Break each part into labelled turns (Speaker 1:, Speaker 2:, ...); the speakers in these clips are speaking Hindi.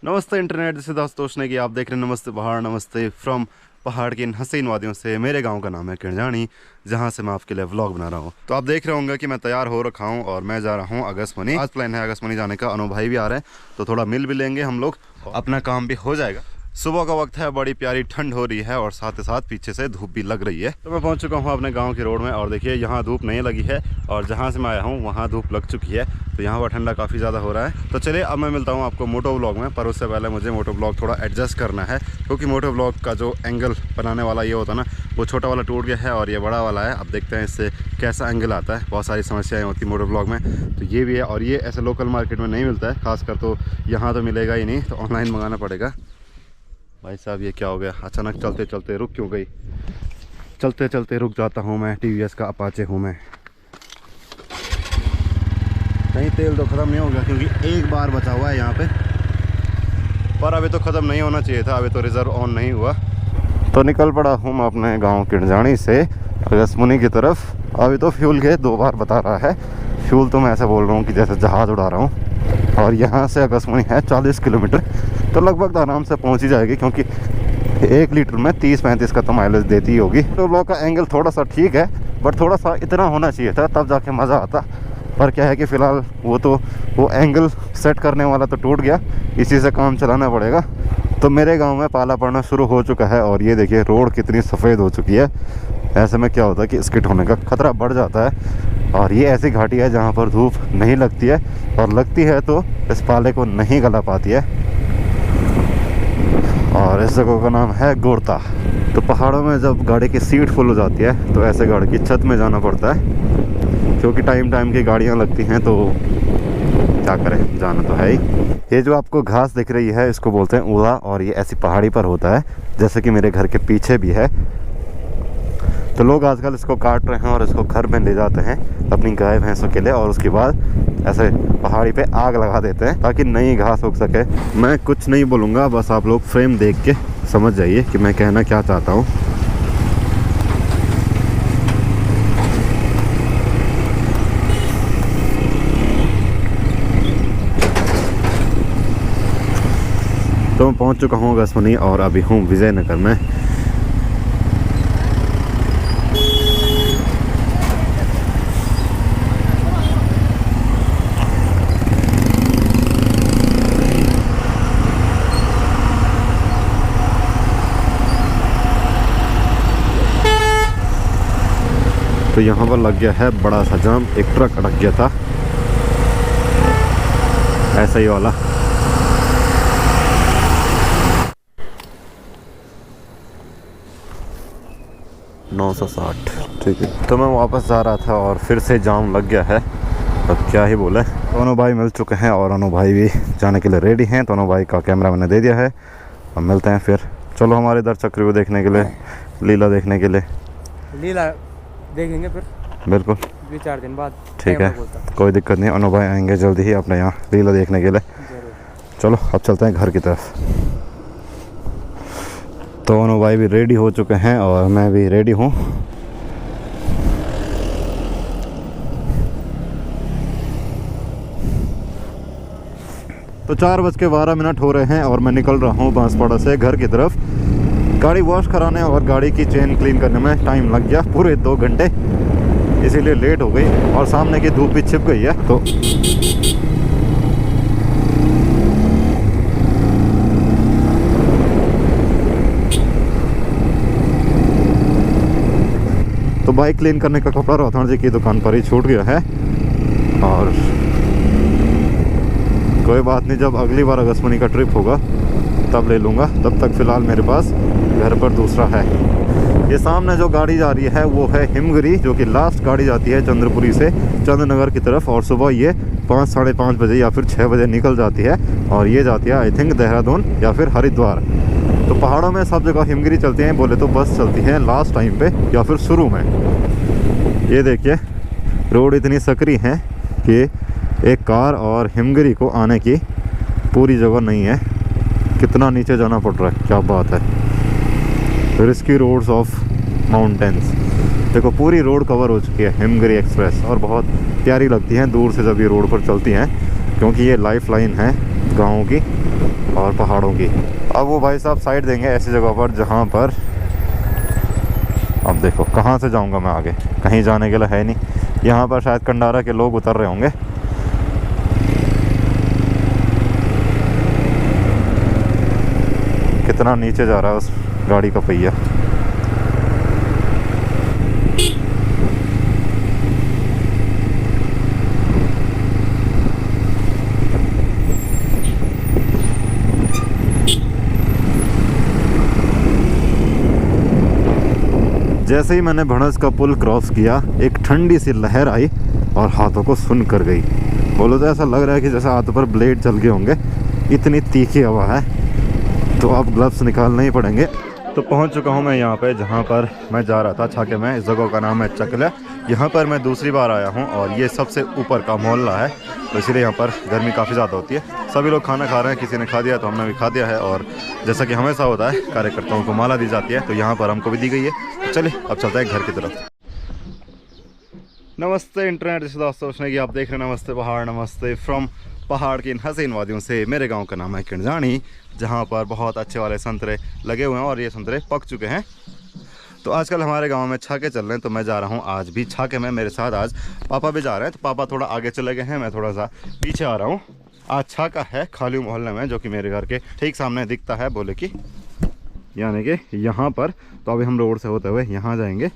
Speaker 1: नमस्ते internet, this is Ashutosh Negi. आप देख रहे हैं नमस्ते पहाड़। नमस्ते फ्रॉम पहाड़ की इन हसीन वादियों से। मेरे गांव का नाम है किरजानी, जहां से मैं आपके लिए व्लॉग बना रहा हूं। तो आप देख रहे होंगे कि मैं तैयार हो रखा हूं और मैं जा रहा हूं अगस्मनी। आज प्लान है अगस्मनी जाने का। अनु भाई भी आ रहे हैं तो थोड़ा मिल भी लेंगे हम लोग, अपना काम भी हो जाएगा। सुबह का वक्त है, बड़ी प्यारी ठंड हो रही है और साथ ही साथ पीछे से धूप भी लग रही है। तो मैं पहुंच चुका हूं अपने गांव की रोड में और देखिए यहाँ धूप नहीं लगी है और जहां से मैं आया हूं वहां धूप लग चुकी है। तो यहाँ पर ठंडा काफ़ी ज़्यादा हो रहा है। तो चलिए अब मैं मिलता हूँ आपको मोटो व्लॉग में, पर उससे पहले मुझे मोटो व्लॉग थोड़ा एडजस्ट करना है क्योंकि मोटो व्लॉग का जो एंगल बनाने वाला ये होता है ना, वो छोटा वाला टूट गया है और ये बड़ा वाला है। अब देखते हैं इससे कैसा एंगल आता है। बहुत सारी समस्याएं होती मोटो व्लॉग में, तो ये भी है। और ये ऐसे लोकल मार्केट में नहीं मिलता है, खासकर तो यहाँ तो मिलेगा ही नहीं, तो ऑनलाइन मंगाना पड़ेगा। भाई साहब ये क्या हो गया, अचानक चलते चलते रुक क्यों गई? चलते चलते रुक जाता हूँ मैं, टीवीएस का अपाचे हूँ मैं। कहीं तेल तो ख़त्म नहीं हो गया क्योंकि एक बार बचा हुआ है यहाँ पे, पर अभी तो ख़त्म नहीं होना चाहिए था। अभी तो रिज़र्व ऑन नहीं हुआ। तो निकल पड़ा हूँ मैं अपने गांव किरजानी से अगस्मुनी की तरफ। अभी तो फ्यूल के 2 बार बता रहा है। फ्यूल तो मैं ऐसे बोल रहा हूँ कि जैसे जहाज़ उड़ा रहा हूँ। और यहाँ से अगस्मुनी है 40 किलोमीटर, तो लगभग आराम से पहुँच ही जाएगी क्योंकि 1 लीटर में 30-35 का तो माइलेज देती ही होगी। तो ब्लॉक का एंगल थोड़ा सा ठीक है, बट थोड़ा सा इतना होना चाहिए था, तब जाके मज़ा आता। पर क्या है कि फ़िलहाल वो एंगल सेट करने वाला तो टूट गया, इसी से काम चलाना पड़ेगा। तो मेरे गांव में पाला पड़ना शुरू हो चुका है और ये देखिए रोड कितनी सफ़ेद हो चुकी है। ऐसे में क्या होता है कि स्किड होने का खतरा बढ़ जाता है। और ये ऐसी घाटी है जहाँ पर धूप नहीं लगती है, और लगती है तो इस पाले को नहीं गला पाती है। और इस जगह का नाम है गोरता। तो पहाड़ों में जब गाड़ी की सीट फुल हो जाती है तो ऐसे गाड़ी की छत में जाना पड़ता है, क्योंकि टाइम की गाड़ियाँ लगती हैं। तो क्या करें, जाना तो है ही। ये जो आपको घास दिख रही है इसको बोलते हैं ऊला, और ये ऐसी पहाड़ी पर होता है, जैसे कि मेरे घर के पीछे भी है। तो लोग आजकल इसको काट रहे हैं और इसको घर में ले जाते हैं अपनी गाय भैंसों के लिए, और उसके बाद ऐसे पहाड़ी पे आग लगा देते हैं ताकि नई घास उग सके। मैं कुछ नहीं बोलूँगा, बस आप लोग फ्रेम देख के समझ जाइए कि मैं कहना क्या चाहता हूँ। तो मैं पहुंच चुका हूँ अगस्मुनी और अभी हूँ विजयनगर में। तो यहाँ पर लग गया है बड़ा सा जाम, एक ट्रक अटक गया था ऐसा ही वाला। ठीक है। तो मैं वापस जा रहा था और फिर से जाम लग गया है। अब क्या ही बोले। तो अनु भाई मिल चुके हैं और अनु भाई भी जाने के लिए रेडी हैं। तो अनु भाई का कैमरा मैंने दे दिया है। अब मिलते हैं फिर। चलो हमारे इधर चक्रव्यूह देखने के लिए, लीला देखने के लिए।
Speaker 2: लीला देखेंगे फिर
Speaker 1: बिल्कुल
Speaker 2: 2-4 दिन बाद।
Speaker 1: ठीक है, कोई दिक्कत नहीं। अनु भाई आएंगे जल्दी ही अपने यहाँ लीला देखने के लिए। चलो अब चलते हैं घर की तरफ। तो अनु भाई भी रेडी हो चुके हैं और मैं भी रेडी हूँ। तो 4:12 हो रहे हैं और मैं निकल रहा हूँ बांसवाड़ा से घर की तरफ। गाड़ी वॉश कराने और गाड़ी की चेन क्लीन करने में टाइम लग गया पूरे 2 घंटे, इसीलिए लेट हो गई। और सामने की धूप भी छिप गई है। तो बाइक क्लीन करने का कपड़ा रोहतान जी की दुकान पर ही छूट गया है। और कोई बात नहीं, जब अगली बार अगस्मुनी का ट्रिप होगा तब ले लूँगा। तब तक फ़िलहाल मेरे पास घर पर दूसरा है। ये सामने जो गाड़ी जा रही है वो है हिमगिरी, जो कि लास्ट गाड़ी जाती है चंद्रपुरी से चंद्रनगर की तरफ। और सुबह ये 5-5:30 बजे या फिर 6 बजे निकल जाती है और ये जाती है आई थिंक देहरादून या फिर हरिद्वार। तो पहाड़ों में सब जगह हिमगिरी चलती हैं, बोले तो बस चलती हैं लास्ट टाइम पे या फिर शुरू में। ये देखिए रोड इतनी सकरी है कि एक कार और हिमगिरी को आने की पूरी जगह नहीं है। कितना नीचे जाना पड़ रहा है, क्या बात है। Risky roads of mountains. देखो पूरी रोड कवर हो चुकी है हिमगिरी एक्सप्रेस, और बहुत प्यारी लगती हैं दूर से जब ये रोड पर चलती हैं, क्योंकि ये लाइफ लाइन है गाँव की। और पहाड़ों की। अब वो भाई साहब साइड देंगे ऐसी जगह पर जहाँ पर, अब देखो कहाँ से जाऊँगा मैं आगे, कहीं जाने के लिए है नहीं। यहाँ पर शायद कंडारा के लोग उतर रहे होंगे। कितना नीचे जा रहा है उस गाड़ी का पहिया। जैसे ही मैंने भणस का पुल क्रॉस किया, एक ठंडी सी लहर आई और हाथों को सुन कर गई। बोलो तो ऐसा लग रहा है कि जैसे हाथों पर ब्लेड चल गए होंगे, इतनी तीखी हवा है। तो अब ग्लव्स निकालने ही पड़ेंगे। तो पहुंच चुका हूं मैं यहाँ पे जहाँ पर मैं जा रहा था, छाके में। इस जगह का नाम है चकला। यहाँ पर मैं दूसरी बार आया हूँ और ये सबसे ऊपर का मोहल्ला है, तो इसीलिए यहाँ पर गर्मी काफ़ी ज़्यादा होती है। सभी लोग खाना खा रहे हैं, किसी ने खा दिया तो हमने भी खा दिया है। और जैसा कि हमेशा होता है, कार्यकर्ताओं को माला दी जाती है, तो यहाँ पर हमको भी दी गई है। चलिए अब चलते हैं घर की तरफ। नमस्ते इंटरनेट जैसे दोस्तों कि आप देख रहे हैं नमस्ते पहाड़। नमस्ते फ्रॉम पहाड़ की इन हसीन वादियों से। मेरे गांव का नाम है किंजानी, जहां पर बहुत अच्छे वाले संतरे लगे हुए हैं और ये संतरे पक चुके हैं। तो आजकल हमारे गांव में छाके चल रहे हैं, तो मैं जा रहा हूं आज भी छाके में। मेरे साथ आज पापा भी जा रहे हैं, तो पापा थोड़ा आगे चले गए हैं, मैं थोड़ा सा पीछे आ रहा हूँ। आज छाका है खालियों मोहल्ले में, जो कि मेरे घर के ठीक सामने दिखता है, बोले कि यानी कि यहाँ पर। तो अभी हम रोड से होते हुए यहाँ जाएंगे।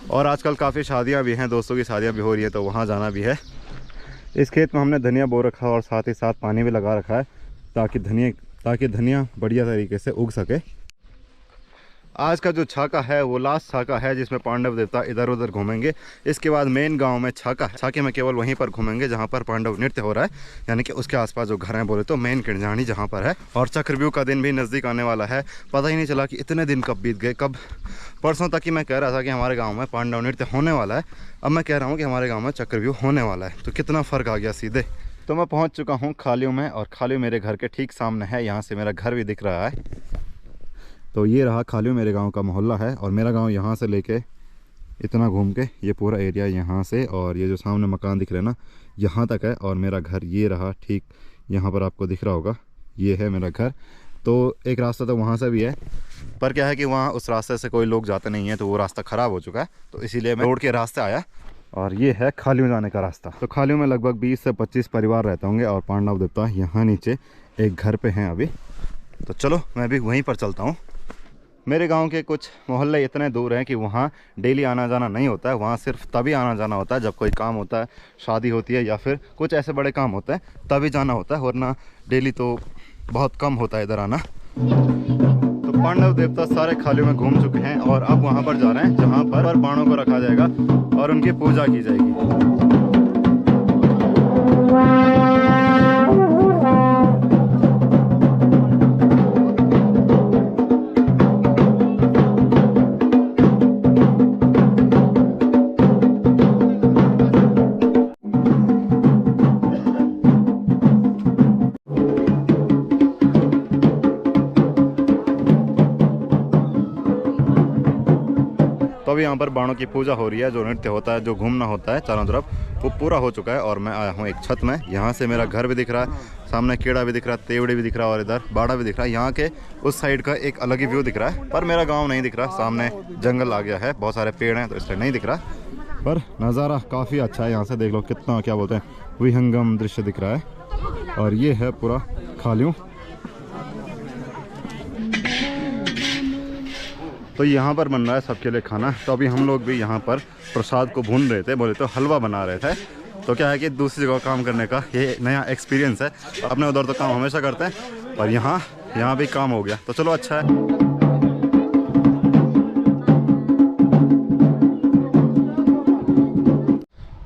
Speaker 1: और आजकल काफ़ी शादियाँ भी हैं, दोस्तों की शादियाँ भी हो रही है, तो वहाँ जाना भी है। इस खेत में हमने धनिया बो रखा है और साथ ही साथ पानी भी लगा रखा है, ताकि धनिया बढ़िया तरीके से उग सके। आज का जो छाका है वो लास्ट छाका है, जिसमें पांडव देवता इधर उधर घूमेंगे। इसके बाद मेन गांव में छाका है। छाके में केवल वहीं पर घूमेंगे जहां पर पांडव नृत्य हो रहा है, यानी कि उसके आसपास जो घर हैं, बोले तो मेन किंजानी जहां पर है। और चक्रव्यूह का दिन भी नज़दीक आने वाला है। पता ही नहीं चला कि इतने दिन कब बीत गए। कब परसों तक ही मैं कह रहा था कि हमारे गाँव में पांडव नृत्य होने वाला है, अब मैं कह रहा हूँ कि हमारे गाँव में चक्रव्यूह होने वाला है। तो कितना फ़र्क आ गया सीधे। तो मैं पहुँच चुका हूँ खालियों में, और खालियों मेरे घर के ठीक सामने है। यहाँ से मेरा घर भी दिख रहा है। तो ये रहा खालियों मेरे गांव का मोहल्ला है। और मेरा गांव यहाँ से लेके इतना घूम के ये पूरा एरिया यहाँ से, और ये जो सामने मकान दिख रहे हैं ना, यहाँ तक है। और मेरा घर ये रहा, ठीक यहाँ पर आपको दिख रहा होगा, ये है मेरा घर। तो एक रास्ता तो वहाँ से भी है, पर क्या है कि वहाँ उस रास्ते से कोई लोग जाते नहीं हैं, तो वो रास्ता ख़राब हो चुका है। तो इसीलिए मैं रोड के रास्ते आया। और ये है खालियों जाने का रास्ता। तो खालियों में लगभग 20 से 25 परिवार रहते होंगे, और पांडव देवता यहाँ नीचे एक घर पर हैं अभी। तो चलो मैं भी वहीं पर चलता हूँ। मेरे गांव के कुछ मोहल्ले इतने दूर हैं कि वहाँ डेली आना जाना नहीं होता है। वहाँ सिर्फ तभी आना जाना होता है जब कोई काम होता है, शादी होती है या फिर कुछ ऐसे बड़े काम होते हैं, तभी जाना होता है, वरना डेली तो बहुत कम होता है इधर आना। तो पांडव देवता सारे खालियों में घूम चुके हैं, और अब वहाँ पर जा रहे हैं जहाँ पर बाणों को रखा जाएगा और उनकी पूजा की जाएगी। तो अभी यहाँ पर बाणों की पूजा हो रही है। जो नृत्य होता है, जो घूमना होता है चारों तरफ, वो पूरा हो चुका है। और मैं आया हूँ एक छत में। यहाँ से मेरा घर भी दिख रहा है, सामने कीड़ा भी दिख रहा है, तेवड़ी भी दिख रहा है, और इधर बाड़ा भी दिख रहा है। यहाँ के उस साइड का एक अलग ही व्यू दिख रहा है, पर मेरा गाँव नहीं दिख रहा। सामने जंगल आ गया है, बहुत सारे पेड़ हैं, तो इसलिए नहीं दिख रहा, पर नज़ारा काफ़ी अच्छा है। यहाँ से देख लो कितना, क्या बोलते हैं, विहंगम दृश्य दिख रहा है। और ये है पूरा खालियों। तो यहाँ पर बन रहा है सबके लिए खाना। तो अभी हम लोग भी यहाँ पर प्रसाद को भून रहे थे, बोले तो हलवा बना रहे थे। तो क्या है कि दूसरी जगह काम करने का ये नया एक्सपीरियंस है। अपने उधर तो काम हमेशा करते हैं, और यहाँ भी काम हो गया, तो चलो अच्छा है।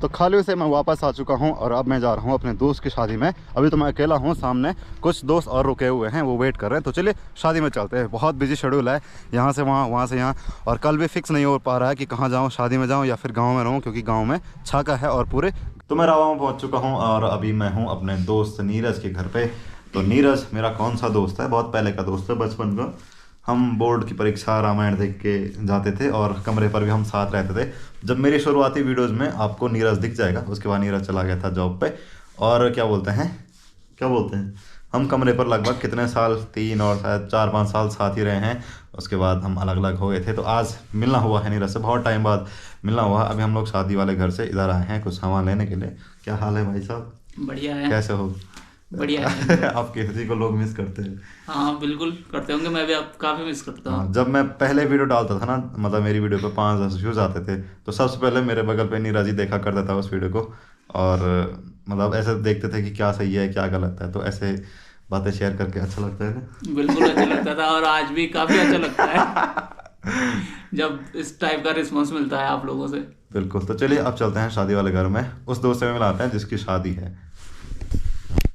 Speaker 1: तो खालियों से मैं वापस आ चुका हूं, और अब मैं जा रहा हूं अपने दोस्त की शादी में। अभी तो मैं अकेला हूं, सामने कुछ दोस्त और रुके हुए हैं, वो वेट कर रहे हैं। तो चलिए शादी में चलते हैं। बहुत बिजी शेड्यूल है, यहाँ से वहाँ, वहाँ से यहाँ, और कल भी फिक्स नहीं हो पा रहा है कि कहाँ जाऊँ, शादी में जाऊँ या फिर गाँव में रहूँ, क्योंकि गाँव में छाका है और पूरे। तो मैं रावा में पहुँच चुका हूँ, और अभी मैं हूँ अपने दोस्त नीरज के घर पर। तो नीरज मेरा कौन सा दोस्त है, बहुत पहले का दोस्त है, बचपन का। हम बोर्ड की परीक्षा रामायण देख के जाते थे, और कमरे पर भी हम साथ रहते थे। जब मेरी शुरुआती वीडियोज़ में आपको नीरज दिख जाएगा। उसके बाद नीरज चला गया था जॉब पे, और क्या बोलते हैं हम कमरे पर लगभग कितने साल 3 और शायद 4-5 साल साथ ही रहे हैं। उसके बाद हम अलग अलग हो गए थे, तो आज मिलना हुआ है नीरज से, बहुत टाइम बाद मिलना हुआ। अभी हम लोग शादी वाले घर से इधर आए हैं कुछ सामान लेने के लिए। क्या हाल है भाई साहब?
Speaker 3: बढ़िया है।
Speaker 1: कैसे हो?
Speaker 3: बढ़िया है।
Speaker 1: आपके हंसी को लोग मिस करते हैं।
Speaker 3: हाँ बिल्कुल करते होंगे, मैं भी आप काफ़ी मिस करता हूँ।
Speaker 1: जब मैं पहले वीडियो डालता था ना, मतलब मेरी वीडियो पे 5-10 व्यूज आते थे, तो सबसे पहले मेरे बगल पे नीरज ही देखा करता था उस वीडियो को। और मतलब ऐसे देखते थे कि क्या सही है क्या गलत है, तो ऐसे बातें शेयर करके अच्छा लगता है ना।
Speaker 3: बिल्कुल अच्छा लगता था और आज भी काफ़ी अच्छा लगता है जब इस टाइप का रिस्पॉन्स मिलता है आप लोगों से।
Speaker 1: बिल्कुल। तो चलिए अब चलते हैं शादी वाले घर में, उस दोस्त से मिलाते हैं जिसकी शादी है।